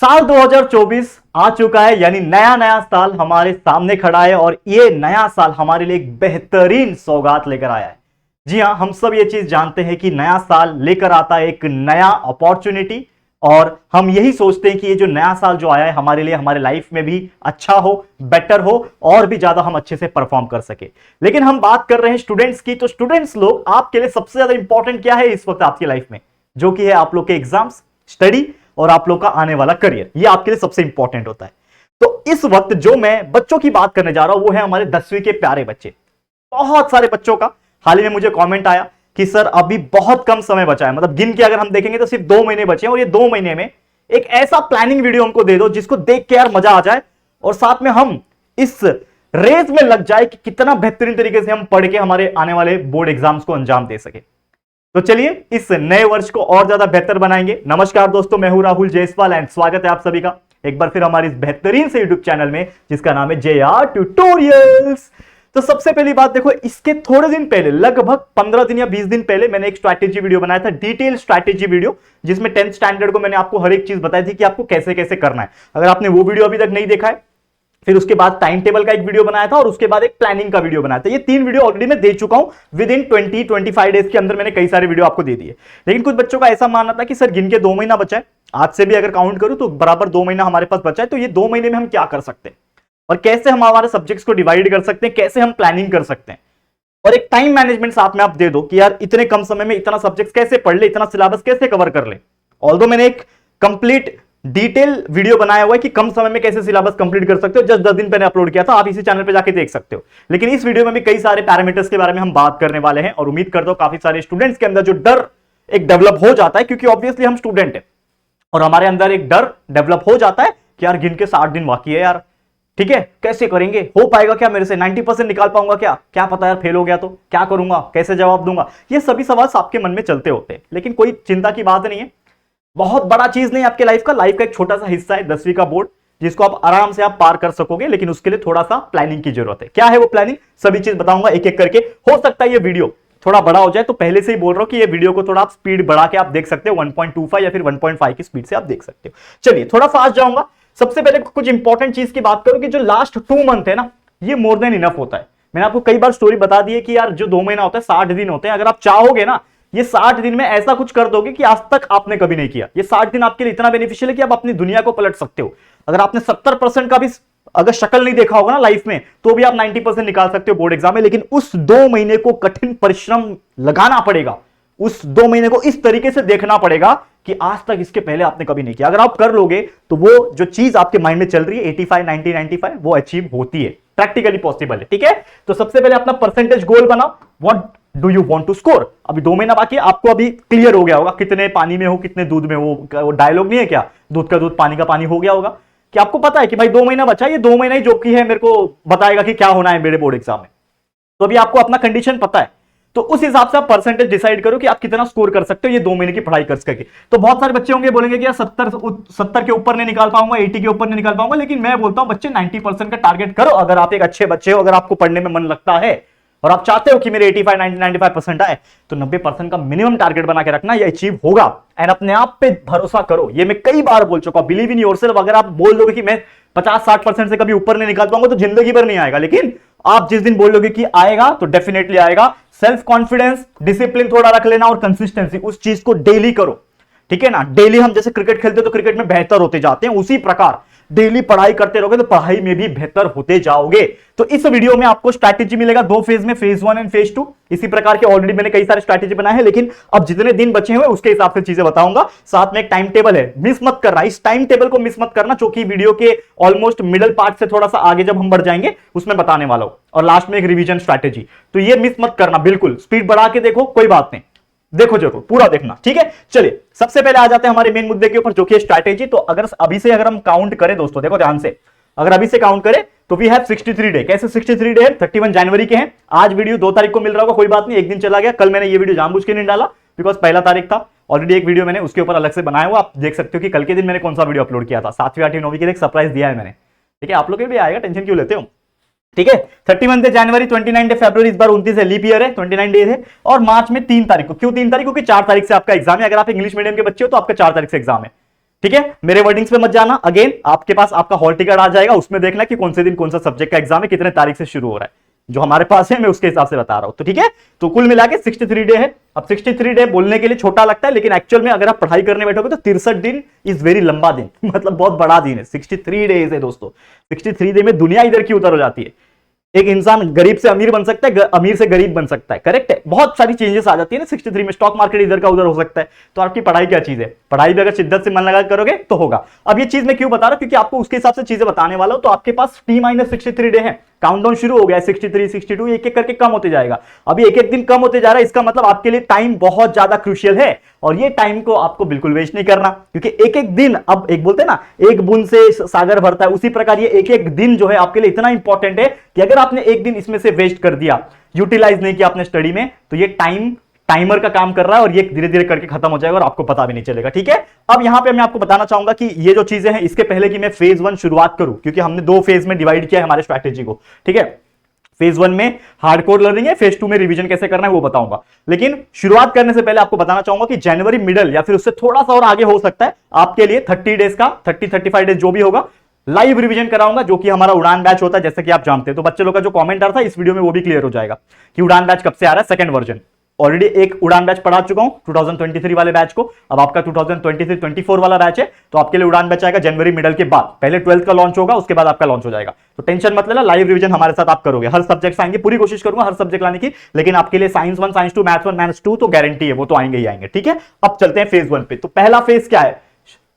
साल 2024 आ चुका है, यानी नया नया साल हमारे सामने खड़ा है और ये नया साल हमारे लिए एक बेहतरीन सौगात लेकर आया है। जी हां, हम सब ये चीज जानते हैं कि नया साल लेकर आता है एक नया अपॉर्चुनिटी और हम यही सोचते हैं कि ये जो नया साल जो आया है हमारे लिए हमारे लाइफ में भी अच्छा हो, बेटर हो और भी ज्यादा हम अच्छे से परफॉर्म कर सके। लेकिन हम बात कर रहे हैं स्टूडेंट्स की, तो स्टूडेंट्स लोग आपके लिए सबसे ज्यादा इंपॉर्टेंट क्या है इस वक्त आपकी लाइफ में, जो कि है आप लोग के एग्जाम्स, स्टडी और आप लोग का आने वाला करियर। ये आपके लिए सबसे इंपॉर्टेंट होता है। तो इस वक्त जो मैं बच्चों की बात करने जा रहा हूं वो है हमारे 10वीं के प्यारे बच्चे। बहुत सारे बच्चों का हाल ही में मुझे कमेंट आया कि सर अभी बहुत कम समय बचा है, मतलब गिन के अगर हम देखेंगे तो सिर्फ 2 महीने बचे हैं और ये 2 महीने में एक ऐसा प्लानिंग वीडियो हमको दे दो जिसको देख के यार मजा आ जाए और साथ में हम इस रेस में लग जाए कि कितना बेहतरीन तरीके से हम पढ़ के हमारे आने वाले बोर्ड एग्जाम्स को अंजाम दे सके। तो चलिए इस नए वर्ष को और ज्यादा बेहतर बनाएंगे। नमस्कार दोस्तों, मैं हूं राहुल जायसवाल एंड स्वागत है आप सभी का एक बार फिर हमारे इस बेहतरीन से यूट्यूब चैनल में जिसका नाम है JR ट्यूटोरियल्स। तो सबसे पहली बात देखो, इसके थोड़े दिन पहले लगभग 15 दिन या 20 दिन पहले मैंने एक स्ट्रैटेजी वीडियो बनाया था, डिटेल स्ट्रैटेजी वीडियो, जिसमें 10th स्टैंडर्ड को मैंने आपको हर एक चीज बताई थी कि आपको कैसे कैसे करना है। अगर आपने वो वीडियो अभी तक नहीं देखा है, फिर उसके बाद टाइम टेबल का एक वीडियो बनाया था और उसके बाद एक प्लानिंग का वीडियो बनाया था। ये 3 वीडियो ऑलरेडी मैं दे चुका हूं, विद इन 20-25 डेज के अंदर मैंने कई सारे वीडियो आपको दे दिए। लेकिन कुछ बच्चों का ऐसा मानना था कि सर गिन के 2 महीना बचा है, आज से भी अगर काउंट करूं तो बराबर 2 महीना हमारे पास बचा है, तो ये 2 महीने में हम क्या कर सकते हैं और कैसे हम हमारे सब्जेक्ट्स को डिवाइड कर सकते हैं, कैसे हम प्लानिंग कर सकते हैं और एक टाइम मैनेजमेंट साथ में आप दे दो कि यार इतने कम समय में इतना सब्जेक्ट्स कैसे पढ़ ले, इतना सिलेबस कैसे कवर कर ले। ऑल्दो मैंने एक कंप्लीट डिटेल वीडियो बनाया हुआ है कि कम समय में कैसे सिलेबस कंप्लीट कर सकते हो, जस्ट 10 दिन पहले अपलोड किया था, आप इसी चैनल पे जाके देख सकते हो। लेकिन इस वीडियो में भी कई सारे पैरामीटर्स के बारे में हम बात करने वाले हैं और उम्मीद करता हूं काफी सारे स्टूडेंट्स के अंदर जो डर एक डेवलप हो जाता है, क्योंकि ऑब्वियसली हम स्टूडेंट है और हमारे अंदर एक डर डेवलप हो जाता है कि यार गिन के 60 दिन बाकी है यार, ठीक है कैसे करेंगे, हो पाएगा क्या मेरे से, 90% निकाल पाऊंगा क्या पता यार फेल हो गया तो क्या करूंगा, कैसे जवाब दूंगा। ये सभी सवाल आपके मन में चलते होते हैं, लेकिन कोई चिंता की बात नहीं है, बहुत बड़ा चीज नहीं आपके लाइफ का एक छोटा सा हिस्सा है 10वीं का बोर्ड, जिसको आप आराम से आप पार कर सकोगे। लेकिन उसके लिए थोड़ा सा प्लानिंग की जरूरत है। क्या है वो प्लानिंग, सभी चीज बताऊंगा एक एक करके। हो सकता है ये वीडियो थोड़ा बड़ा हो जाए, तो पहले से ही बोल रहा हूं कि ये वीडियो को थोड़ा आप स्पीड बढ़ा के आप देख सकते हो, 1.25 या फिर 1.5 की स्पीड से आप देख सकते हो। चलिए थोड़ा फास्ट जाऊंगा। सबसे पहले कुछ इंपॉर्टेंट चीज की बात करूं कि जो लास्ट 2 मंथ है ना, ये मोर देन इनफ होता है। मैंने आपको कई बार स्टोरी बता दी है कि यार जो 2 महीना होता है 60 दिन होते हैं। अगर आप चाहोगे ना, ये 60 दिन में ऐसा कुछ कर दोगे कि आज तक आपने कभी नहीं किया। ये 60 दिन आपके लिए इतना बेनिफिशियल है कि आप अपनी दुनिया को पलट सकते हो। अगर आपने 70% का भी अगर शक्ल नहीं देखा होगा ना लाइफ में, तो भी आप 90% निकाल सकते हो बोर्ड एग्जाम में। लेकिन उस 2 महीने को कठिन परिश्रम लगाना पड़ेगा, उस 2 महीने को इस तरीके से देखना पड़ेगा कि आज तक इसके पहले आपने कभी नहीं किया। अगर आप कर लोगे तो वो जो चीज आपके माइंड में चल रही है 85, 90, 95 वो अचीव होती है, प्रैक्टिकली पॉसिबल है। ठीक है, तो सबसे पहले अपना परसेंटेज गोल बनाओ, what do you want to score. अभी 2 महीना बाकी है, आपको अभी क्लियर हो गया होगा कितने पानी में हो कितने दूध में हो। वो डायलॉग नहीं है क्या, दूध का दूध पानी का पानी हो गया होगा कि आपको पता है कि भाई 2 महीना बचा है, ये 2 महीना ही जो की है मेरे को बताएगा कि क्या होना है मेरे बोर्ड एग्जाम में। तो अभी आपको अपना कंडीशन पता है, तो उस हिसाब से आप परसेंटेज डिसाइड करो कि आप कितना स्कोर कर सकते हो ये 2 महीने की पढ़ाई कर सके। तो बहुत सारे बच्चे होंगे बोलेंगे कि यार 70 के ऊपर नहीं निकाल पाऊंगा, 80 के ऊपर नहीं निकाल पाऊंगा। लेकिन मैं बोलता हूं बच्चे 90% का टारगेट करो। अगर आप एक अच्छे बच्चे हो, अगर आपको पढ़ने में मन लगता है और आप चाहते हो कि मेरे 85, 90, 95% आए, तो 90% का मिनिमम टारगेट बना के रखना, ये अचीव होगा। एंड अपने आप पे भरोसा करो, ये मैं कई बार बोल चुका हूं, बिलीव इन योरसेल्फ। अगर आप बोल दोगे कि मैं 50-60% से कभी ऊपर नहीं निकाल पाऊंगा, तो जिंदगी भर नहीं आएगा। लेकिन आप जिस दिन बोलोगे कि आएगा तो डेफिनेटली आएगा। सेल्फ कॉन्फिडेंस, डिसिप्लिन थोड़ा रख लेना और कंसिस्टेंसी, उस चीज को डेली करो। ठीक है ना, डेली हम जैसे क्रिकेट खेलते हैं तो क्रिकेट में बेहतर होते जाते हैं, उसी प्रकार डेली पढ़ाई करते रहोगे तो पढ़ाई में भी बेहतर होते जाओगे। तो इस वीडियो में आपको स्ट्रैटेजी मिलेगा 2 फेज में, फेज 1 एंड फेज 2। इसी प्रकार के ऑलरेडी मैंने कई सारे स्ट्रैटेजी बनाए हैं, लेकिन अब जितने दिन बचे हुए उसके हिसाब से चीजें बताऊंगा। साथ में एक टाइम टेबल है, मिस मत करना, इस टाइम टेबल को मिस मत करना, जो कि वीडियो के ऑलमोस्ट मिडल पार्ट से थोड़ा सा आगे जब हम बढ़ जाएंगे उसमें बताने वाला हूं। और लास्ट में एक रिवीजन स्ट्रैटेजी, तो ये मिस मत करना बिल्कुल। स्पीड बढ़ा के देखो, कोई बात नहीं, देखो जरूर, पूरा देखना। ठीक है, चलिए सबसे पहले आ जाते हैं हमारे मेन मुद्दे के ऊपर, जो कि स्ट्रैटेजी। तो अगर अभी से हम काउंट करें दोस्तों, देखो ध्यान से, अगर अभी से काउंट करें तो वी हैव 63 डे। कैसे 63 डे है? 31 जनवरी के हैं। आज वीडियो 2 तारीख को मिल रहा होगा, कोई बात नहीं, एक दिन चला गया। कल मैंने ये वीडियो जानबूझ के नहीं डाला बिकॉज 1 तारीख था। ऑलरेडी एक वीडियो मैंने उसके ऊपर अलग से बनाया हुआ, आप देख सकते हो कि कल के दिन मैंने कौन सा वीडियो अपलोड किया था। 7वीं 8वीं 9वीं के लिए एक सरप्राइज दिया है मैंने। ठीक है, आप लोग के भी आएगा, टेंशन क्यों लेते हो। ठीक है, 31 जनवरी, 29 फरवरी, इस बार 29 है, लीप ईयर है, 29 डेज है। और मार्च में 3 तारीख को, क्यों 3 तारीख? क्योंकि 4 तारीख से आपका एग्जाम है। अगर आप इंग्लिश मीडियम के बच्चे हो तो आपका 4 तारीख से एग्जाम है। ठीक है, मेरे वर्डिंग्स पे मत जाना। अगेन आपके पास आपका हॉल टिकट आ जाएगा, उसमें देखना कि कौन से दिन कौन सा सब्जेक्ट का एग्जाम है, कितने तारीख से शुरू हो रहा है, जो हमारे पास है मैं उसके हिसाब से बता रहा हूं। तो ठीक है, तो कुल मिला के 63 डे है। अब 63 डे बोलने के लिए छोटा लगता है, लेकिन एक्चुअल में अगर आप पढ़ाई करने बैठोगे तो 63 दिन इज वेरी लंबा दिन, मतलब बहुत बड़ा दिन है। 63 डेज है दोस्तों। 63 डे में दुनिया इधर की उधर हो जाती है। एक इंसान गरीब से अमीर बन सकता है, अमीर से गरीब बन सकता है, करेक्ट है। बहुत सारी चेंजेस आ जाती है ना 63 में। स्टॉक मार्केट इधर का उधर हो सकता है। तो आपकी पढ़ाई क्या चीज है, पढ़ाई भी अगर शिद्दत से मन लगा करोगे तो होगा। अब ये चीज मैं क्यों बता रहा हूं, क्योंकि आपको उसके हिसाब से चीजें बताने वाला हूं। तो आपके पास T-63 डे है, काउंटडाउन शुरू हो गया है। 63, 62 एक एक करके कम होते जाएगा। अभी एक एक दिन कम होते जा रहा है, इसका मतलब आपके लिए टाइम बहुत ज्यादा क्रूशियल है। और ये टाइम को आपको बिल्कुल वेस्ट नहीं करना, क्योंकि एक एक दिन, अब एक बोलते हैं ना एक बूंद से सागर भरता है, उसी प्रकार ये एक एक दिन जो है आपके लिए इतना इंपॉर्टेंट है कि अगर आपने एक दिन इसमें से वेस्ट कर दिया, यूटिलाइज नहीं किया अपने स्टडी में, तो ये टाइम टाइमर का काम कर रहा है और ये धीरे धीरे करके खत्म हो जाएगा और आपको पता भी नहीं चलेगा। ठीक है, अब यहां पे मैं आपको बताना चाहूंगा कि ये जो चीजें हैं, इसके पहले कि मैं फेज 1 शुरुआत करूं, क्योंकि हमने 2 फेज में डिवाइड किया है हमारे स्ट्रैटेजी को। ठीक है, फेज 1 में हार्डकोर लर्निंग है, फेज 2 में रिवीजन कैसे करना है वो बताऊंगा। लेकिन शुरुआत करने से पहले आपको बताना चाहूंगा कि जनवरी मिडल या फिर उससे थोड़ा सा और आगे हो सकता है आपके लिए 30 डेज का, 30-35 डेज जो भी होगा, लाइव रिवीजन कराऊंगा, जो कि हमारा उड़ान बैच होता है, जैसे कि आप जानते हैं। तो बच्चे लोग का जो कमेंट आ रहा था इस वीडियो में वो भी क्लियर हो जाएगा कि उड़ान बैच कब से आ रहा है, सेकंड वर्जन। ऑलरेडी एक उड़ान बैच पढ़ा चुका हूं 2023 वाले बैच को, अब आपका 2023-24 वाला बैच है। तो आपके लिए उड़ान बैच आएगा जनवरी मिडल के बाद। पहले 12th का लॉन्च होगा, उसके बाद आपका लॉन्च हो जाएगा। तो टेंशन मत लेना, लाइव रिवीजन हमारे साथ आप करोगे, हर सब्जेक्ट आएंगे, पूरी कोशिश करूंगा हर सब्जेक्ट लाने की। लेकिन आपके लिए साइंस 1, साइंस 2, मैथ्स 1, मैथ्स 2 तो गारंटी है, वो तो आएंगे ही आएंगे। ठीक है, अब चलते हैं फेज 1 पे। तो पहला फेज क्या है,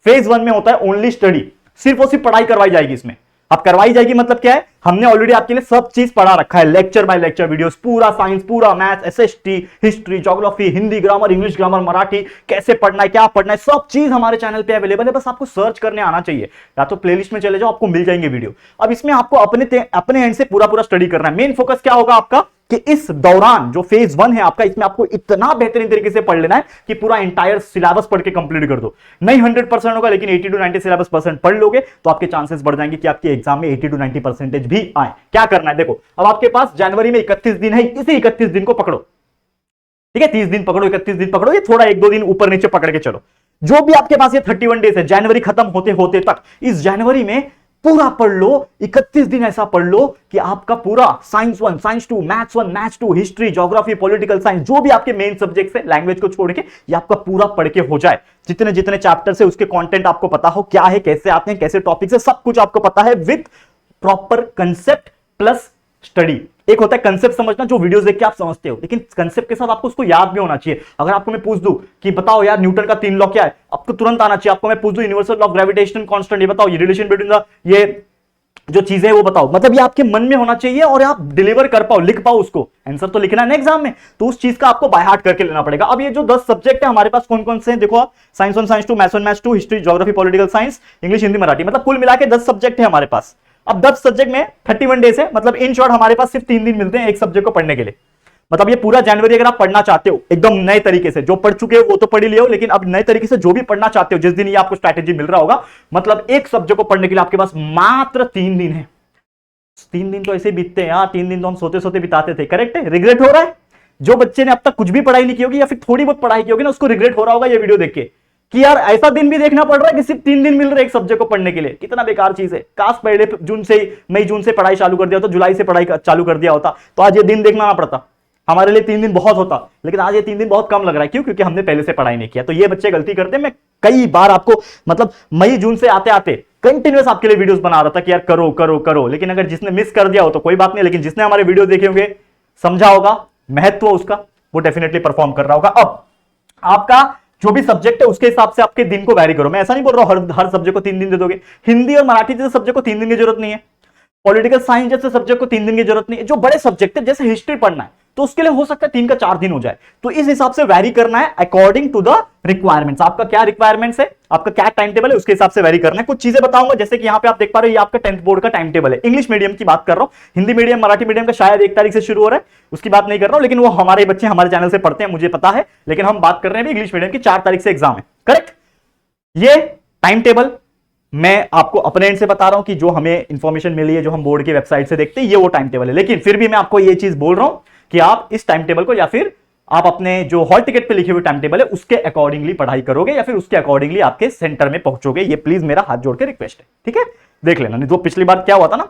फेज 1 में होता है ओनली स्टडी, सिर्फ और सिर्फ पढ़ाई करवाई जाएगी इसमें। अब करवाई जाएगी मतलब क्या है, हमने ऑलरेडी आपके लिए सब चीज पढ़ा रखा है, लेक्चर बाय लेक्चर वीडियोस, पूरा साइंस, पूरा math, SST, history, geography, Hindi grammar, English grammar, Marathi, कैसे पढ़ना है, क्या पढ़ना है, सब चीज हमारे चैनल पे अवेलेबल है। बस आपको सर्च करने आना चाहिए, या तो प्लेलिस्ट में चले जाओ, आपको मिल जाएंगे वीडियो। अब इसमें आपको अपने एंड से पूरा स्टडी करना है। मेन फोकस क्या होगा आपका कि इस दौरान जो फेज 1 है आपका, इसमें आपको इतना बेहतरीन तरीके से पढ़ लेना है कि पूरा एंटायर सिलेबस पढ़ के कंप्लीट कर दो। नहीं 100% होगा, लेकिन 80 to 90 सिलेबस परसेंट पढ़ लोगे तो आपके चांसेस बढ़ जाएंगे कि आपके एग्जाम में 80 to 90% भी आए। क्या करना है देखो, अब आपके पास जनवरी में 31 दिन है, इसी 31 दिन को पकड़ो। ठीक है, 30 दिन पकड़ो, 31 दिन पकड़ो, ये थोड़ा 1-2 दिन ऊपर नीचे पकड़ के चलो। जो भी आपके पास ये 31 डेज है जनवरी खत्म होते होते तक, इस जनवरी में पूरा पढ़ लो। 31 दिन ऐसा पढ़ लो कि आपका पूरा science 1, science 2, maths 1, maths 2, history, geography, political science, जो भी आपके मेन सब्जेक्ट्स है, लैंग्वेज को छोड़ के, ये आपका पूरा पढ़ के हो जाए। जितने जितने चैप्टर्स है उसके कंटेंट आपको पता हो, क्या है, कैसे आते हैं, कैसे टॉपिक्स है, सब कुछ आपको पता है, with proper concept plus study. एक होता है कंसेप्ट समझना, जो वीडियोस देख के आप समझते हो, लेकिन कंसेप्ट के साथ आपको उसको याद भी होना चाहिए। अगर आपको मैं पूछ दूं कि बताओ यार न्यूटन का 3 लॉ क्या है, आपको तुरंत आना चाहिए। आपको मैं पूछ दूं universal law of gravitation constant, ये बताओ, ये रिलेशन बिटवीन द, ये जो चीजें है वो बताओ। मतलब ये आपके मन में होना चाहिए और आप डिलीवर कर पाओ, लिख पाओ उसको। आंसर तो लिखना है ना एग्जाम में, तो उस चीज का आपको बाय हार्ट करके लेना पड़ेगा। अब ये जो 10 सब्जेक्ट है हमारे पास कौन कौन से हैं देखो आप, science 1, science 2, maths 1, maths 2, history, geography, political science, English, Hindi, Marathi, मतलब कुल मिला के 10 सब्जेक्ट है हमारे पास। अब 10 सब्जेक्ट में 31 डेज है, मतलब इन शॉर्ट हमारे पास सिर्फ 3 दिन मिलते हैं एक सब्जेक्ट को पढ़ने के लिए। मतलब ये पूरा जनवरी अगर आप पढ़ना चाहते हो एकदम नए तरीके से, जो पढ़ चुके हो वो तो पढ़ ही लियो, लेकिन अब नए तरीके से जो भी पढ़ना चाहते हो, जिस दिन ये आपको स्ट्रैटेजी मिल रहा होगा, मतलब एक सब्जेक्ट को पढ़ने के लिए आपके पास मात्र 3 दिन है। 3 दिन तो ऐसे बीतते हैं यार, 3 दिन तो हम सोते सोते बिताते थे, करेक्ट है। रिग्रेट हो रहा है, जो बच्चे ने अब तक कुछ भी पढ़ाई नहीं की होगी या फिर थोड़ी बहुत पढ़ाई की होगी ना, उसको रिग्रेट हो रहा होगा ये वीडियो देख के कि यार ऐसा दिन भी देखना पड़ रहा है कि सिर्फ 3 दिन मिल रहे हैं एक सब्जेक्ट को पढ़ने के लिए। कितना बेकार चीज है। काश पहले मई जून से पढ़ाई चालू कर दिया होता, जुलाई से पढ़ाई चालू कर दिया होता, तो आज ये दिन देखना ना पड़ता। हमारे लिए 3 दिन बहुत होता, लेकिन आज ये 3 दिन बहुत कम लग रहा है। क्यों? क्योंकि हमने पहले से पढ़ाई नहीं किया। तो ये बच्चे गलती करते हैं। मैं कई बार आपको मतलब मई जून से आते आते कंटिन्यूअस आपके लिए वीडियोस बना रहा था कि यार करो करो करो, लेकिन अगर जिसने मिस कर दिया हो तो कोई बात नहीं, लेकिन जिसने हमारे वीडियो देखे होंगे, समझा होगा महत्व उसका, वो डेफिनेटली परफॉर्म कर रहा होगा। अब आपका जो भी सब्जेक्ट है उसके हिसाब से आपके दिन को वैरी करो। मैं ऐसा नहीं बोल रहा हूं हर सब्जेक्ट को 3 दिन दे दोगे। हिंदी और मराठी जैसे सब्जेक्ट को 3 दिन की जरूरत नहीं है। पॉलिटिकल साइंस जैसे सब्जेक्ट को 3 दिन की जरूरत नहीं है। जो बड़े सब्जेक्ट है जैसे हिस्ट्री पढ़ना है तो उसके लिए हो सकता है 3 का 4 दिन हो जाए। तो इस हिसाब से वैरी करना है अकॉर्डिंग टू द रिक्वायरमेंट्स। आपका क्या रिक्वायरमेंट्स है, आपका क्या टाइम टेबल है, उसके हिसाब से वैरी करना है। कुछ चीजें बताऊंगा, जैसे कि यहां पे आप देख पा रहे हो, ये आपका 10th बोर्ड का टाइम टेबल है। इंग्लिश मीडियम की बात कर रहा हूं, हिंदी मीडियम मराठी मीडियम का शायद 1 तारीख से शुरू हो रहा है, उसकी बात नहीं कर रहा हूं, लेकिन वो हमारे बच्चे हमारे चैनल से पढ़ते हैं, मुझे पता है। लेकिन हम बात कर रहे हैं इंग्लिश मीडियम की 4 तारीख से एग्जाम है, करेक्ट। ये टाइम टेबल मैं आपको अपने एंड से बता रहा हूं कि जो हमें इंफॉर्मेशन मिली है, जो हम बोर्ड की वेबसाइट से देखते हैं, ये वो टाइम टेबल है। लेकिन फिर भी मैं आपको ये चीज बोल रहा हूं कि आप इस टाइम टेबल को या फिर आप अपने जो हॉल टिकट पे लिखे हुए टाइम टेबल है उसके अकॉर्डिंगली पढ़ाई करोगे या फिर उसके अकॉर्डिंगली आपके सेंटर में पहुंचोगे। ये प्लीज मेरा हाथ जोड़ के रिक्वेस्ट है, ठीक है। देख लेना, नहीं तो पिछली बार क्या हुआ था ना,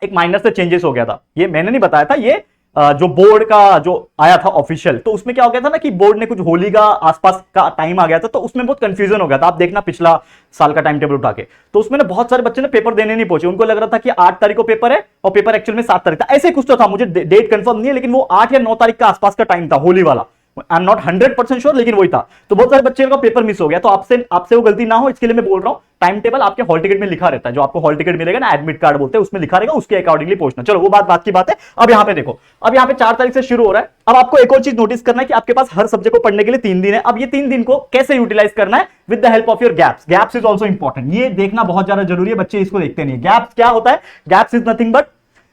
एक माइनर से चेंजेस हो गया था, ये मैंने नहीं बताया था, ये जो बोर्ड का जो आया था ऑफिशियल, तो उसमें क्या हो गया था ना कि बोर्ड ने कुछ होली का आसपास का टाइम आ गया था, तो उसमें बहुत कंफ्यूजन हो गया था। आप देखना पिछला साल का टाइम टेबल उठा के, तो उसमें ना बहुत सारे बच्चे ने पेपर देने नहीं पहुंचे, उनको लग रहा था कि 8 तारीख को पेपर है और पेपर एक्चुअल में 7 तारीख था, ऐसे कुछ तो था, मुझे डेट कंफर्म नहीं है, लेकिन वो 8 या 9 तारीख का आसपास का टाइम था होली वाला, आई एम नॉट 100% श्योर, लेकिन वही था। तो बहुत सारे बच्चे का पेपर मिस हो गया, तो आपसे वो गलती ना हो इसके लिए मैं बोल रहा हूं, टाइम टेबल आपके हॉल टिकट में लिखा रहता है, जो आपको हॉल टिकट मिलेगा ना, एडमिट कार्ड बोलते हैं, उसमें लिखा रहेगा, उसके अकॉर्डिंगली पहुंचना। चलो वो बात की बात है। अब यहां पे देखो, अब यहां पे 4 तारीख से शुरू हो रहा है। अब आपको एक और चीज नोटिस करना है कि आपके पास हर सब्जेक्ट को पढ़ने के लिए 3 दिन है। अब ये 3 दिन को कैसे यूटिलाइज करना है, with the help of your gaps. Gaps is also important, ये देखना बहुत ज्यादा जरूरी है, बच्चे इसको देखते नहीं। गैप्स क्या होता है? गैप्स इज नथिंग बट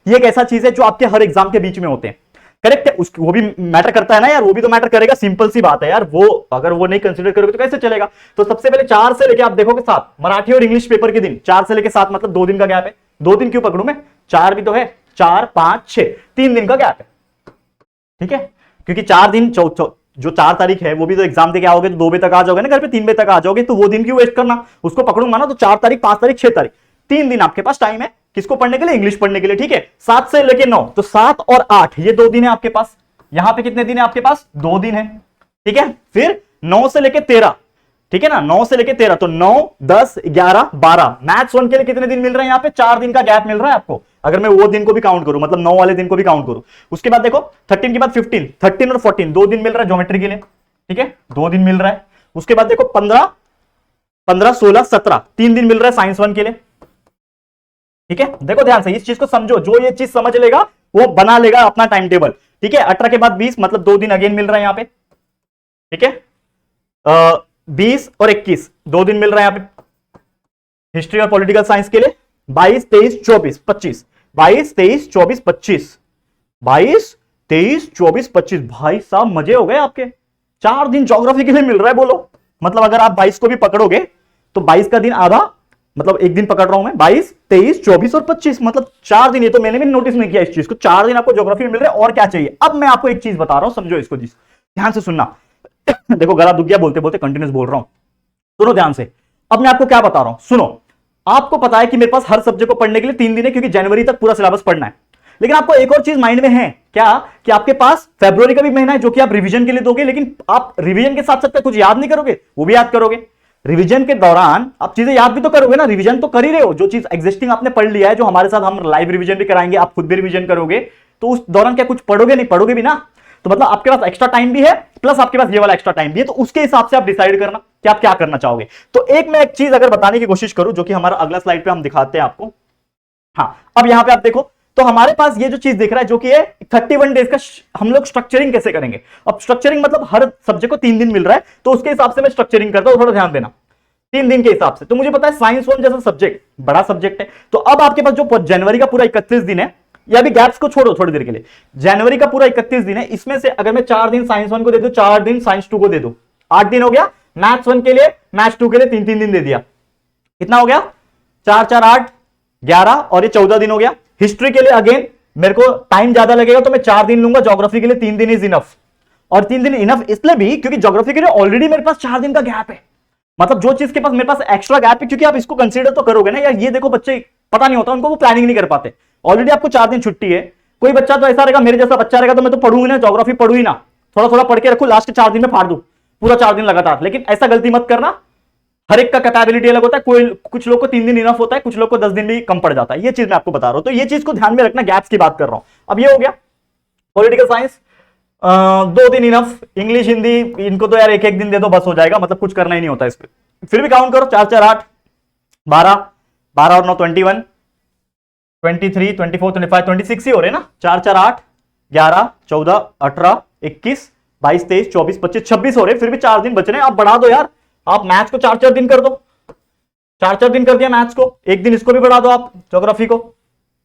ये एक ऐसा चीज है जो आपके हर एग्जाम के बीच में होते हैं, करेक्ट है, वो भी मैटर करता है ना यार, वो भी तो मैटर करेगा, सिंपल सी बात है यार, वो अगर वो नहीं कंसीडर करोगे तो कैसे चलेगा। तो सबसे पहले 4 से लेके आप देखोगे 7 मराठी और इंग्लिश पेपर के दिन, 4 से लेके 7 मतलब 2 दिन का गैप है। 2 दिन क्यों पकड़ू मैं, 4 भी तो है, 4 5 6 3 दिन का गैप है, ठीक है, क्योंकि 4 दिन जो 4 तारीख है वो भी तो एग्जाम दे के आओगे तो 2 बजे तक आ जाओगे ना घर पे, 3 बजे तक आ जाओगे, तो वो दिन क्यों वेस्ट करना, उसको पकड़ूंगा ना तो 4 तारीख 5 तारीख 6 तारीख 3 दिन आपके पास टाइम है, किसको पढ़ने के लिए, इंग्लिश पढ़ने के लिए, ठीक है। 7 से लेके 9, तो 7 और 8 ये 2 दिन है आपके पास। यहां पे कितने दिन है आपके पास, 2 दिन है, ठीक है। फिर 9 से लेके 13, ठीक है ना, 9 से लेके 13, तो 9 10 11 12, मैथ्स 1 के लिए कितने दिन मिल रहे हैं यहाँ पे, 4 दिन का गैप मिल रहा है आपको, अगर मैं वो दिन को भी काउंट करूं, मतलब 9 वाले दिन को भी काउंट करूं। उसके बाद देखो 13 के बाद 15, 13 और 14 2 दिन मिल रहा है ज्योमेट्री के लिए, ठीक है, 2 दिन मिल रहा है। उसके बाद देखो 15 16 17 3 दिन मिल रहा है साइंस 1 के लिए, ठीक है। देखो ध्यान से इस चीज को समझो, जो ये चीज समझ लेगा वो बना लेगा अपना टाइम टेबल, ठीक है। 18 के बाद 20 मतलब 2 दिन अगेन मिल रहा है यहां पे, ठीक है। 20 और 21 2 दिन मिल रहा है यहां पे हिस्ट्री और पॉलिटिकल साइंस के लिए। 22 23 24 25 22 23 24 25 22 23 24 25 भाई साहब मजे हो गए आपके, 4 दिन ज्योग्राफी के लिए मिल रहा है, बोलो मतलब अगर आप 22 को भी पकड़ोगे तो 22 का दिन आधा, मतलब एक दिन पकड़ रहा हूं मैं, 22 23 24 और 25 मतलब 4 दिन। ये तो मैंने भी नोटिस नहीं किया इस चीज को, 4 दिन आपको ज्योग्राफी में मिल रहे हैं, और क्या चाहिए। अब मैं आपको एक चीज बता रहा हूं, समझो इसको, जी ध्यान से सुनना देखो गला दुख गया बोलते बोलते, कंटिन्यूस बोल रहा हूं, सुनो ध्यान से। अब मैं आपको क्या बता रहा हूं, सुनो। आपको पता है कि मेरे पास हर सब्जेक्ट को पढ़ने के लिए 3 दिन है, क्योंकि जनवरी तक पूरा सिलेबस पढ़ना है। लेकिन आपको एक और चीज माइंड में है क्या, कि आपके पास फरवरी का भी महीना है जो कि आप रिवीजन के लिए दोगे, लेकिन आप रिवीजन के साथ साथ कुछ याद नहीं करोगे, वो भी याद करोगे। रिवीजन के दौरान आप चीजें याद भी तो करोगे ना, रिवीजन तो कर ही रहे हो, जो चीज एग्जिस्टिंग आपने पढ़ लिया है, जो हमारे साथ हम लाइव रिवीजन भी कराएंगे, आप खुद भी रिवीजन करोगे, तो उस दौरान क्या कुछ पढ़ोगे, नहीं पढ़ोगे भी ना, तो मतलब आपके पास एक्स्ट्रा टाइम भी है, प्लस आपके पास ये वाला एक्स्ट्रा टाइम भी है, तो उसके हिसाब से आप डिसाइड करना कि आप क्या करना चाहोगे। तो एक मैं एक चीज अगर बताने की कोशिश करूं, जो कि हमारा अगला स्लाइड पे हम दिखाते हैं आपको। हाँ, अब यहां पे आप देखो, तो हमारे पास ये जो चीज दिख रहा है जो कि है 31 डेज का, हम लोग स्ट्रक्चरिंग कैसे करेंगे। अब स्ट्रक्चरिंग मतलब हर सब्जेक्ट को 3 दिन मिल रहा है, तो उसके हिसाब से मैं स्ट्रक्चरिंग करता हूं, थोड़ा ध्यान देना। 3 दिन के हिसाब से, तो मुझे पता है साइंस 1 जैसा सब्जेक्ट बड़ा सब्जेक्ट है, तो अब आपके पास जो जनवरी का पूरा 31 दिन है, या भी गैप्स को छोड़ो थोड़ी देर के लिए, जनवरी का पूरा 31 दिन है, इसमें से अगर मैं 4 दिन साइंस 1 को दे दूं, 4 दिन साइंस 2 को दे दूं, 8 दिन हो गया। मैथ्स 1 के लिए, मैथ्स 2 के लिए 3 दिन दे दिया, कितना हो गया, 4 4 8 11 और ये 14 दिन हो गया। हिस्ट्री के लिए अगेन मेरे को टाइम ज्यादा लगेगा, तो मैं 4 दिन लूंगा, ज्योग्राफी के लिए 3 दिन इज इनफ। और 3 दिन इनफ इसलिए भी क्योंकि ज्योग्राफी के लिए ऑलरेडी मेरे पास 4 दिन का गैप है, मतलब जो चीज के पास मेरे पास एक्स्ट्रा गैप है, क्योंकि आप इसको कंसीडर तो करोगे ना यार, ये देखो बच्चे पता नहीं होता उनको, वो प्लानिंग नहीं कर पाते, ऑलरेडी आपको 4 दिन छुट्टी है। कोई बच्चा तो ऐसा रहेगा, मेरे जैसा बच्चा रहेगा, तो मैं तो पढ़ूंगी ना, ज्योग्राफी पढ़ू ही ना, थोड़ा थोड़ा पढ़ के रखू, लास्ट के 4 दिन में फाड़ दूं पूरा 4 दिन लगातार। लेकिन ऐसा गलती मत करना, हर एक का कैपेबिलिटी अलग होता है, कोई कुछ लोग को 3 दिन इनफ होता है, कुछ लोग को 10 दिन भी कम पड़ जाता है, ये चीज मैं आपको बता रहा हूं। तो ये चीज को ध्यान में रखना, गैप्स की बात कर रहा हूं। अब ये हो गया पॉलिटिकल साइंस, 2 दिन इनफ। इंग्लिश हिंदी इनको तो यार एक एक दिन दे दो बस हो जाएगा, मतलब कुछ करना ही नहीं होता इस पे, फिर भी काउंट करो, 4 4 8 12 12 और 9 21 23 24 25 26 ही हो रहे ना, 4 4 8 11 14 18 21 22 23 24 25 26 हो रहे, फिर भी 4 दिन बच रहे हैं। आप बढ़ा दो यार, आप मैथ्स को 4 4 दिन कर दो, 4 4 दिन कर दिया मैथ्स को, एक दिन इसको भी बढ़ा दो आप, ज्योग्राफी को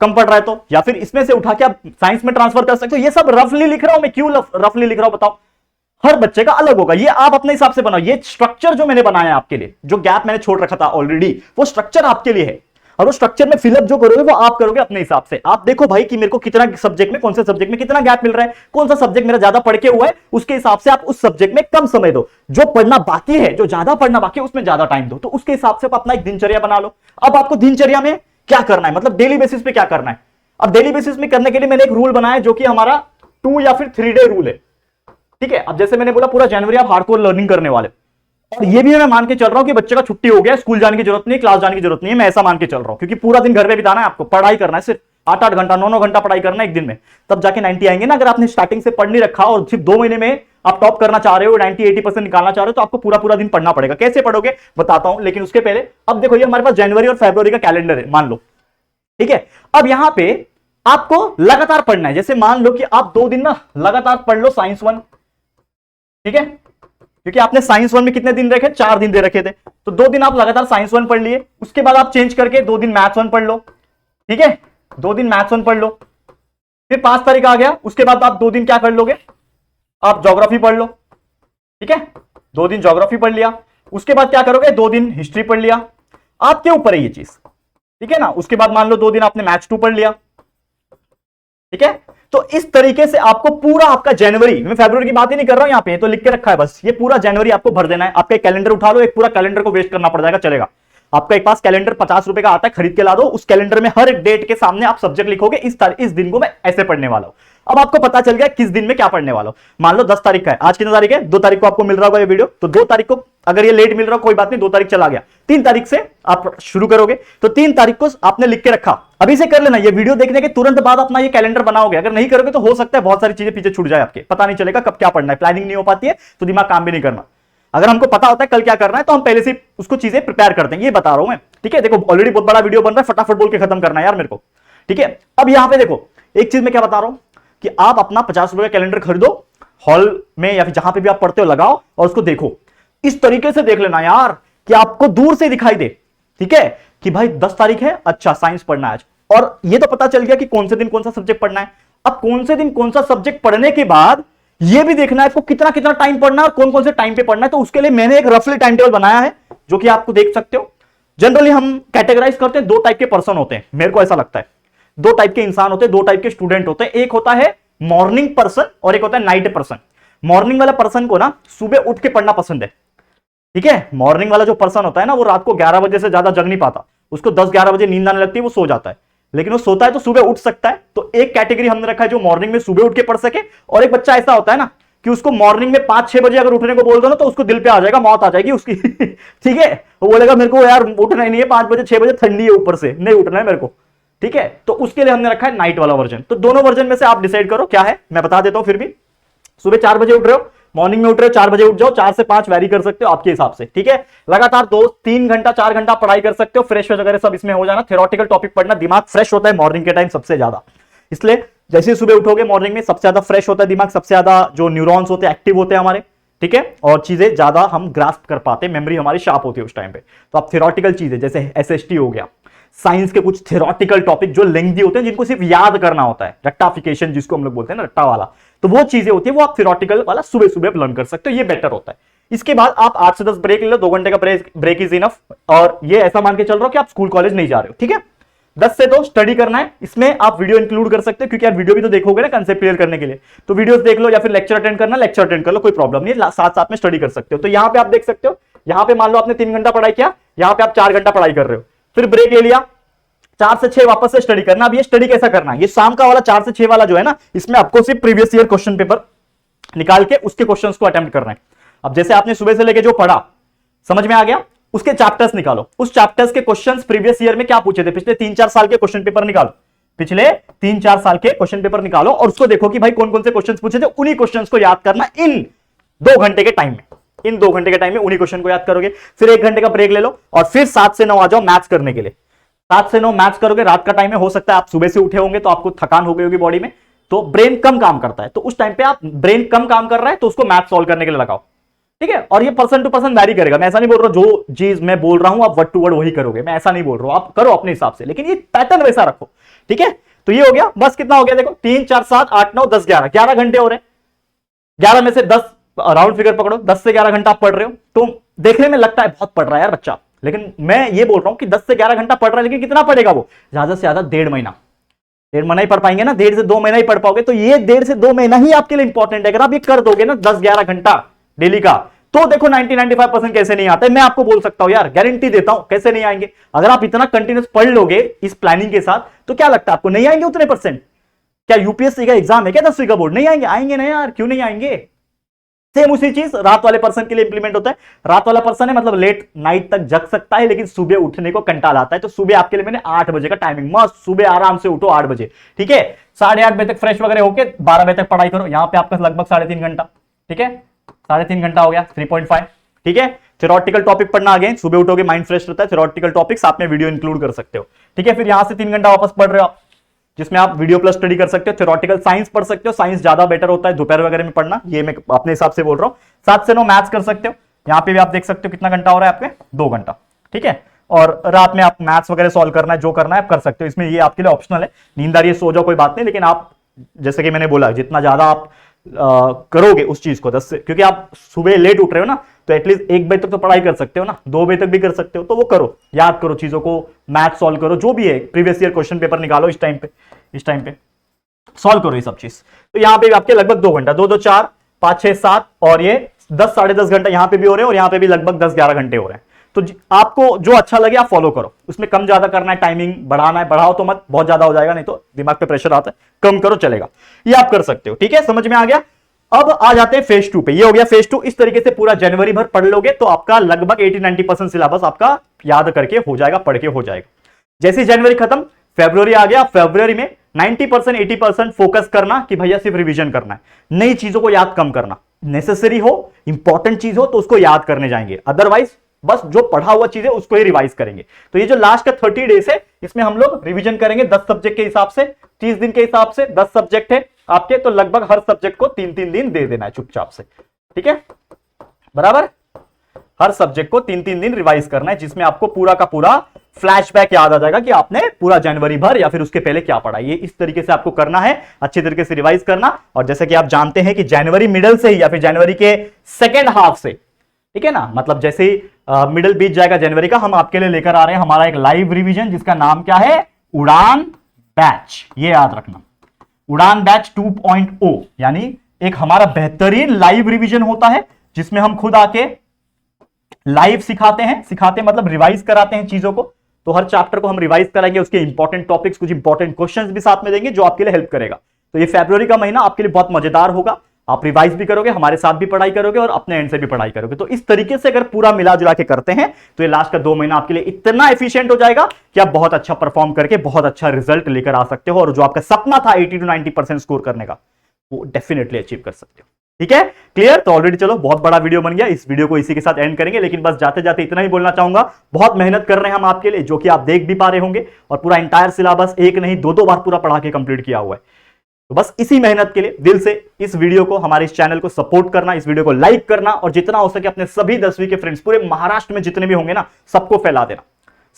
कम पड़ रहा है तो, या फिर इसमें से उठा के आप साइंस में ट्रांसफर कर सकते हो। ये सब रफली लिख रहा हूं मैं, क्यों रफली लिख रहा हूं बताओ, हर बच्चे का अलग होगा, ये आप अपने हिसाब से बनाओ। ये स्ट्रक्चर जो मैंने बनाया आपके लिए, जो गैप मैंने छोड़ रखा था ऑलरेडी, वो स्ट्रक्चर आपके लिए है। और वो स्ट्रक्चर में फिलअप जो करोगे वो आप करोगे अपने हिसाब से। आप देखो भाई कि मेरे को कितना सब्जेक्ट में, कौन से सब्जेक्ट में कितना गैप मिल रहा है, कौन सा सब्जेक्ट मेरा ज्यादा पढ़ के हुआ है, उसके हिसाब से आप उस सब्जेक्ट में कम समय दो। जो पढ़ना बाकी है, जो ज्यादा पढ़ना बाकी है, उसमें ज्यादा टाइम दो। तो उसके हिसाब से आप अपना एक दिनचर्या बना लो। अब आपको दिनचर्या में क्या करना है, मतलब डेली बेसिस पे क्या करना है। अब डेली बेसिस में करने के लिए मैंने एक रूल बनाया जो कि हमारा 2 या फिर 3 डे रूल है, ठीक है। अब जैसे मैंने बोला पूरा जनवरी आप हार्डकोर लर्निंग करने वाले, और ये भी मैं मान के चल रहा हूं कि बच्चे का छुट्टी हो गया, स्कूल जाने की जरूरत नहीं, क्लास जाने की जरूरत नहीं है, मैं ऐसा मान के चल रहा हूं, क्योंकि पूरा दिन घर में बिताना है, आपको पढ़ाई करना है, सिर्फ 8-8 घंटा 9-9 घंटा पढ़ाई करना है एक दिन में, तब जाके 90 आएंगे ना। अगर आपने स्टार्टिंग से पढ़ नहीं रखा और सिर्फ 2 महीने में आप टॉप करना चाह रहे हो, 90-80% निकालना चाह रहे हो, तो आपको पूरा पूरा दिन पढ़ना पड़ेगा। कैसे पढ़ोगे बताता हूं, लेकिन उसके पहले अब देखो ये हमारे पास जनवरी और फरवरी का कैलेंडर है मान लो, ठीक है। अब यहां पे आपको लगातार पढ़ना है। जैसे मान लो कि आप 2 दिन ना लगातार पढ़ लो साइंस 1, ठीक है, क्योंकि आपने साइंस 1 में कितने दिन रखे, 4 दिन दे रखे थे, तो 2 दिन आप लगातार साइंस 1 पढ़ लिए। उसके बाद आप चेंज करके 2 दिन मैथ्स 1 पढ़ लो, ठीक है, 2 दिन मैथ्स 1 पढ़ लो। फिर 5 तारीख आ गया, उसके बाद आप 2 दिन क्या कर लोगे, आप ज्योग्राफी पढ़ लो, ठीक है, 2 दिन ज्योग्राफी पढ़ लिया। उसके बाद क्या करोगे, 2 दिन हिस्ट्री पढ़ लिया। आपके ऊपर है ये चीज, ठीक है ना। उसके बाद मान लो 2 दिन आपने मैथ्स 2 पढ़ लिया, ठीक है। तो इस तरीके से आपको पूरा आपका जनवरी, मैं फरवरी की बात ही नहीं कर रहा हूं, यहां पे तो लिख के रखा है बस, ये पूरा जनवरी आपको भर देना है। आपका एक कैलेंडर उठा लो, एक पूरा कैलेंडर को वेस्ट करना पड़ जाएगा, चलेगा। आपका एक पास कैलेंडर 50 रुपए का आता है, खरीद के ला दो। उस कैलेंडर में हर एक डेट के सामने आप सब्जेक्ट लिखोगे, इस दिन को मैं ऐसे पढ़ने वाला हूं। अब आपको पता चल गया किस दिन में क्या पढ़ने वाला हूं। मान लो 10 तारीख का है, आज कितनी तारीख है, 2 तारीख को आपको मिल रहा होगा ये वीडियो, तो 2 तारीख को अगर ये लेट मिल रहा हो कोई बात नहीं, 2 तारीख चला गया, 3 तारीख से आप शुरू करोगे। तो 3 तारीख को आपने लिख के रखा, अभी से कर लेना। ये वीडियो देखने के तुरंत बाद अपना ये कैलेंडर बनाओगे। अगर नहीं करोगे तो हो सकता है बहुत सारी चीजें पीछे छूट जाए, आपके पता नहीं चलेगा कब क्या पढ़ना है, प्लानिंग नहीं हो पाती है तो दिमाग काम भी नहीं करना। अगर हमको पता होता है कल क्या करना है तो हम पहले से उसको चीजें प्रिपेयर कर देंगे, ये बता रहा हूं मैं, ठीक है। देखो ऑलरेडी बहुत बड़ा वीडियो बन रहा है, फटाफट बोल के खत्म करना है यार मेरे को, ठीक है। अब यहां पे देखो एक चीज मैं क्या बता रहा हूं कि आप अपना 50 रुपए का कैलेंडर खरीदो, हॉल में या फिर जहां पे भी आप पढ़ते हो लगाओ और उसको देखो। इस तरीके से देख लेना यार कि आपको दूर से दिखाई दे, ठीक है, कि भाई 10 तारीख है, अच्छा साइंस पढ़ना है आज, और ये तो पता चल गया कि कौन से दिन कौन सा सब्जेक्ट पढ़ना है। अब कौन से दिन कौन सा सब्जेक्ट पढ़ने के बाद ये भी देखना है आपको कितना कितना टाइम पढ़ना है और कौन कौन से टाइम पे पढ़ना है। तो उसके लिए मैंने एक रफली टाइम टेबल बनाया है जो कि आपको देख सकते हो। जनरली हम कैटेगराइज करते हैं, 2 टाइप के पर्सन होते हैं, मेरे को ऐसा लगता है 2 टाइप के इंसान होते हैं, 2 टाइप के स्टूडेंट होते हैं। एक होता है मॉर्निंग पर्सन और एक होता है नाइट पर्सन। मॉर्निंग वाला पर्सन को ना सुबह उठ के पढ़ना पसंद है, ठीक है। मॉर्निंग वाला जो पर्सन होता है ना वो रात को 11 बजे से ज्यादा जग नहीं पाता, उसको 10-11 बजे नींद आने लगती है, वो सो जाता है, लेकिन वो सोता है तो सुबह उठ सकता है। तो एक कैटेगरी हमने रखा है जो मॉर्निंग में सुबह उठ के पढ़ सके, और एक बच्चा ऐसा होता है ना कि उसको मॉर्निंग में 5-6 बजे अगर उठने को बोल दो ना तो उसको दिल पे आ जाएगा, मौत आ जाएगी उसकी ठीक है, वो बोलेगा मेरे को यार उठना ही नहीं है, 5 बजे 6 बजे ठंडी है ऊपर से, नहीं उठना है मेरे को, ठीक है। तो उसके लिए हमने रखा है नाइट वाला वर्जन। तो दोनों वर्जन में से आप डिसाइड करो क्या है, मैं बता देता हूं। फिर भी सुबह 4 बजे उठ रहे हो, मॉर्निंग में उठ रहे हो 4 बजे उठ जाओ, 4 से 5 वैरी कर सकते हो आपके हिसाब से, ठीक है। लगातार 2-3 घंटा 4 घंटा पढ़ाई कर सकते हो, फ्रेश वगैरह सब इसमें हो जाना। थ्योरेटिकल टॉपिक पढ़ना, दिमाग फ्रेश होता है मॉर्निंग के टाइम सबसे ज्यादा, इसलिए जैसे सुबह उठोगे मॉर्निंग में सबसे ज्यादा फ्रेश होता है दिमाग, सबसे ज्यादा जो न्यूरॉन्स होते हैं एक्टिव होते हैं हमारे, ठीक है, और चीजें ज्यादा हम ग्रास्प कर पाते हैं, मेमोरी हमारी शार्प होती है उस टाइम पे। तो आप थ्योरेटिकल चीजें जैसे एसएसटी हो गया, साइंस के कुछ थ्योरेटिकल टॉपिक जो लेंथी होते हैं जिनको सिर्फ याद करना होता है, रट्टाफिकेशन जिसको हम लोग बोलते हैं ना, रट्टा वाला, तो वो चीजें होती है वो आप थ्योरेटिकल वाला सुबह सुबह लर्न कर सकते हो, ये बेटर होता है। इसके बाद आप 8 से 10 ब्रेक ले लो, 2 घंटे का ब्रेक इज इनफ। और ये ऐसा मान के चल रहा हो कि आप स्कूल कॉलेज नहीं जा रहे हो, ठीक है। 10 से 2 स्टडी करना है, इसमें आप वीडियो इंक्लूड कर सकते हो क्योंकि यार वीडियो भी तो देखोगे ना कंसेप्ट क्लियर करने के लिए, तो वीडियोस देख लो, या फिर लेक्चर अटेंड करना लेक्चर अटेंड कर लो, कोई प्रॉब्लम नहीं है, साथ साथ में स्टडी कर सकते हो। तो यहां पे आप देख सकते हो, यहां पे मान लो आपने 3 घंटा पढ़ाई किया, यहां पे आप 4 घंटा पढ़ाई कर रहे हो, फिर ब्रेक ले लिया, 4 से 6 वापस से स्टडी करना। अब ये स्टडी कैसा करना है, ये शाम का वाला 4 से 6 वाला जो है ना, इसमें आपको सिर्फ प्रीवियस ईयर क्वेश्चन पेपर निकाल के उसके क्वेश्चंस को अटेम्प्ट करना है। अब जैसे आपने सुबह से लेके जो पढ़ा समझ में आ गया, उसके चैप्टर्स निकालो, उस चैप्टर्स के क्वेश्चंस प्रीवियस ईयर में क्या पूछे थे, पिछले 3-4 साल के क्वेश्चन पेपर निकालो, पिछले 3-4 साल के क्वेश्चन पेपर निकालो और उसको देखो कि भाई कौन कौन से क्वेश्चंस पूछे थे, उन्हीं क्वेश्चंस को याद करना इन 2 घंटे के टाइम में। इन 2 घंटे के टाइम में उन्हीं क्वेश्चन को याद करोगे, फिर 1 घंटे का ब्रेक ले लो और फिर 7 से 9 आ जाओ मैथ्स करने के लिए। 7 से 9 मैथ्स करोगे, रात का टाइम है, हो सकता है आप सुबह से उठे होंगे तो आपको थकान हो गई होगी बॉडी में, तो ब्रेन कम काम करता है, तो उस टाइम पे आप ब्रेन कम काम कर रहा है तो उसको मैथ सॉल्व करने के लिए लगाओ, ठीक है। और ये पर्सन टू पर्सन वैरी करेगा, मैं ऐसा नहीं बोल रहा हूं जो चीज मैं बोल रहा हूं आप वर्ड टू वर्ड वही करोगे, मैं ऐसा नहीं बोल रहा हूं, आप करो अपने हिसाब से, लेकिन ये पैटर्न वैसा रखो, ठीक है। तो ये हो गया, बस कितना हो गया देखो, 3 4 7 8 9 10 11 घंटे हो रहे हैं। 11 में से 10 राउंड फिगर पकड़ो, 10 से 11 घंटा आप पढ़ रहे हो, तो देखने में लगता है बहुत पढ़ रहा है यार बच्चा, लेकिन मैं ये बोल रहा हूं कि 10 से 11 घंटा पढ़ रहा है, लेकिन कितना पढ़ेगा वो? ज्यादा से ज्यादा 1.5 महीना ही पढ़ पाएंगे ना, 1.5 से 2 महीना ही पढ़ पाओगे। तो ये 1.5 से 2 महीना ही आपके लिए इंपॉर्टेंट है। अगर आप ये कर दोगे ना 10-11 घंटा डेली का, तो देखो 90-95% कैसे नहीं आते, मैं आपको बोल सकता हूं यार, गारंटी देता हूं कैसे नहीं आएंगे। अगर आप इतना कंटिन्यूस पढ़ लोगे इस प्लानिंग के साथ, तो क्या लगता है आपको नहीं आएंगे उतने परसेंट? क्या यूपीएससी का एग्जाम है क्या 10वीं का बोर्ड? नहीं आएंगे, आएंगे ना यार, क्यों नहीं आएंगे? सेम उसी चीज रात वाले पर्सन के लिए इंप्लीमेंट होता है। रात वाला पर्सन है मतलब लेट नाइट तक जग सकता है, लेकिन सुबह उठने को कंटाल आता है। तो सुबह आपके लिए मैंने 8 बजे का टाइमिंग, मस्त सुबह आराम से उठो 8 बजे, ठीक है। 8:30 बजे तक फ्रेश वगैरह होके 12 बजे तक पढ़ाई करो। यहां पे आपका लगभग 3.5 घंटा, ठीक है, 3.5 घंटा हो गया, 3.5, ठीक है। थ्योरेटिकल टॉपिक पढ़ना, अगेन सुबह उठोगे माइंड फ्रेश रहता है, थ्योरेटिकल टॉपिक्स आप में वीडियो इंक्लूड कर सकते हो, ठीक है। फिर यहां से 3 घंटा वापस पढ़ रहे हो आप, जिसमें आप वीडियो प्लस स्टडी कर सकते हो। थ्योरेटिकल साइंस पढ़ सकते हो, साइंस ज्यादा बेटर होता है दोपहर वगैरह में पढ़ना, ये मैं अपने हिसाब से बोल रहा हूं। 7 से 9 मैथ्स कर सकते हो। यहां पे भी आप देख सकते हो कितना घंटा हो रहा है आपके, 2 घंटा, ठीक है। और रात में आप मैथ्स वगैरह सॉल्व करना है, जो करना है आप कर सकते हो। इसमें ये आपके लिए ऑप्शनल है, नींद आ रही है सो जाओ, कोई बात नहीं। लेकिन आप जैसे कि मैंने बोला, जितना ज्यादा आप करोगे उस चीज को 10 से, क्योंकि आप सुबह लेट उठ रहे हो ना, तो एटलीस्ट 1 बजे तक तो पढ़ाई कर सकते हो ना, 2 बजे तक भी कर सकते हो। तो वो करो, याद करो चीजों को, मैथ सॉल्व करो, जो भी है प्रीवियस ईयर क्वेश्चन पेपर निकालो इस टाइम पे सॉल्व करो ये सब चीज। तो यहां पे भी आपके लगभग 2 घंटा, 2 2 4 5 6 7 और ये 10 10.5 घंटा यहां पे भी हो रहे हैं, और यहां पे भी लगभग 10-11 घंटे हो रहे हैं। तो आपको जो अच्छा लगे आप फॉलो करो, उसमें कम ज्यादा करना है, टाइमिंग बढ़ाना है, बढ़ाओ तो मत, बहुत ज्यादा हो जाएगा, नहीं तो दिमाग पे प्रेशर आता है, कम करो चलेगा, ये आप कर सकते हो, ठीक है। समझ में आ गया? अब आ जाते हैं फेज 2 पे। ये हो गया फेज 2। इस तरीके से पूरा जनवरी भर पढ़ लोगे तो आपका लगभग 80-90% सिलेबस आपका याद करके हो जाएगा, पढ़ के हो जाएगा। जैसे जनवरी खत्म, फरवरी आ गया, फरवरी में 90% 80% फोकस करना कि भैया सिर्फ रिवीजन करना है, नई चीजों को याद कम करना। नेसेसरी हो, इंपॉर्टेंट चीज हो तो उसको याद करने जाएंगे, अदरवाइज बस जो पढ़ा हुआ चीज है उसको ही रिवाइज करेंगे। तो ये जो लास्ट का 30 डेज है, इसमें हम लोग रिवीजन करेंगे 10 सब्जेक्ट के हिसाब से, 30 दिन के हिसाब से। 10 सब्जेक्ट है आपके, तो लगभग हर सब्जेक्ट को 3-3 दिन दे देना है चुपचाप से, ठीक है, बराबर। हर सब्जेक्ट को 3-3 दिन रिवाइज करना है, जिसमें आपको पूरा का पूरा फ्लैशबैक याद आ जाएगा कि आपने पूरा जनवरी भर या फिर उसके पहले क्या पढ़ा। ये इस तरीके से आपको करना है, अच्छे तरीके से रिवाइज करना। और जैसे कि आप जानते हैं कि जनवरी मिडल से ही या फिर जनवरी के सेकेंड हाफ से, ठीक है ना, मतलब जैसे ही मिडल बीत जाएगा जनवरी का, हम आपके लिए लेकर आ रहे हैं हमारा एक लाइव रिवीजन, जिसका नाम क्या है, उड़ान बैच। ये याद रखना, उड़ान बैच 2.0, यानी एक हमारा बेहतरीन लाइव रिवीजन होता है, जिसमें हम खुद आके लाइव सिखाते मतलब रिवाइज कराते हैं चीजों को। तो हर चैप्टर को हम रिवाइज कराएंगे, उसके इंपॉर्टेंट टॉपिक्स, कुछ इंपॉर्टेंट क्वेश्चंस भी साथ में देंगे, जो आपके लिए हेल्प करेगा। तो ये फरवरी का महीना आपके लिए बहुत मजेदार होगा। आप रिवाइज भी करोगे, हमारे साथ भी पढ़ाई करोगे और अपने एंड से भी पढ़ाई करोगे। तो इस तरीके से अगर पूरा मिला जुला के करते हैं तो ये लास्ट का 2 महीना आपके लिए इतना एफिशिएंट हो जाएगा कि आप बहुत अच्छा परफॉर्म करके बहुत अच्छा रिजल्ट लेकर आ सकते हो, और जो आपका सपना था 80-90% स्कोर करने का, वो डेफिनेटली अचीव कर सकते हो, ठीक है। क्लियर? तो ऑलरेडी चलो बहुत बड़ा वीडियो बन गया, इस वीडियो को इसी के साथ एंड करेंगे। लेकिन बस जाते जाते इतना ही बोलना चाहूंगा, बहुत मेहनत कर रहे हैं हम आपके लिए, जो कि आप देख भी पा रहे होंगे, और पूरा इंटायर सिलेबस एक नहीं 2-2 बार पूरा पढ़ा के कंप्लीट किया हुआ है। तो बस इसी मेहनत के लिए दिल से इस वीडियो को, हमारे इस चैनल को सपोर्ट करना, इस वीडियो को लाइक करना, और जितना हो सके अपने सभी 10वीं के फ्रेंड्स, पूरे महाराष्ट्र में जितने भी होंगे ना, सबको फैला देना,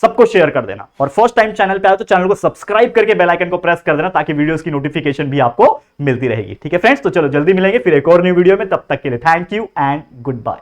सबको शेयर कर देना। और फर्स्ट टाइम चैनल पे आए तो चैनल को सब्सक्राइब करके बेल आइकन को प्रेस कर देना, ताकि वीडियोस की नोटिफिकेशन भी आपको मिलती रहेगी, ठीक है फ्रेंड्स। तो चलो जल्दी मिलेंगे फिर एक और न्यू वीडियो में, तब तक के लिए thank you and good bye.